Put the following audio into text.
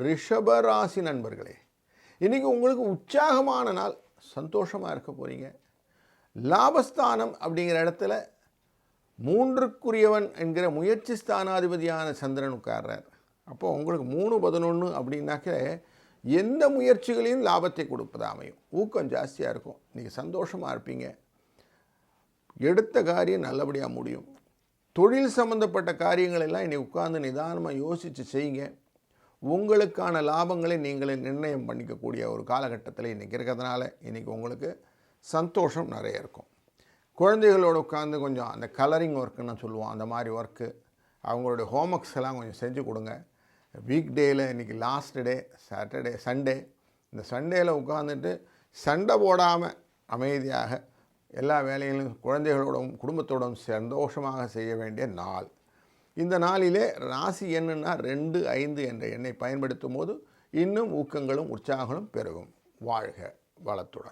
ரிஷப ராசி நண்பர்களே, இன்றைக்கி உங்களுக்கு உற்சாகமான நாள், சந்தோஷமாக இருக்க போகிறீங்க. லாபஸ்தானம் அப்படிங்கிற இடத்துல மூன்றுக்குரியவன் என்கிற முயற்சி ஸ்தானாதிபதியான சந்திரன் உட்கார்றார். அப்போது உங்களுக்கு 3-11 அப்படின்னாக்க எந்த முயற்சிகளையும் லாபத்தை கொடுப்பது அமையும். ஊக்கம் ஜாஸ்தியாக இருக்கும். நீங்கள் சந்தோஷமாக இருப்பீங்க. எடுத்த காரியம் நல்லபடியாக முடியும். தொழில் சம்பந்தப்பட்ட காரியங்கள் எல்லாம் இன்றைக்கி உட்கார்ந்து நிதானமாக யோசித்து செய்யுங்க. உங்களுக்கான லாபங்களை நீங்களே நிர்ணயம் பண்ணிக்கக்கூடிய ஒரு காலகட்டத்தில் இன்றைக்கி இருக்கிறதுனால இன்றைக்கி உங்களுக்கு சந்தோஷம் நிறைய இருக்கும். குழந்தைகளோடு உட்காந்து கொஞ்சம் அந்த கலரிங் ஒர்க்குன்னு சொல்லுவோம், அந்த மாதிரி ஒர்க்கு, அவங்களுடைய ஹோம்ஒர்க்ஸ் எல்லாம் கொஞ்சம் செஞ்சு கொடுங்க. வீக் டேயில் இன்றைக்கி லாஸ்ட் டே சாட்டர்டே சண்டே, இந்த சண்டேயில் உட்காந்துட்டு சண்டை போடாமல் அமைதியாக எல்லா வேலைகளும் குழந்தைகளோடும் குடும்பத்தோடும் சந்தோஷமாக செய்ய வேண்டிய நாள். இந்த நாளிலே ராசி எண்ணுன்னா 2, 5 என்ற எண்ணை பயன்படுத்தும் போது இன்னும் ஊக்கங்களும் உற்சாகங்களும் பெருகும். வாழ்க வளத்துடன்.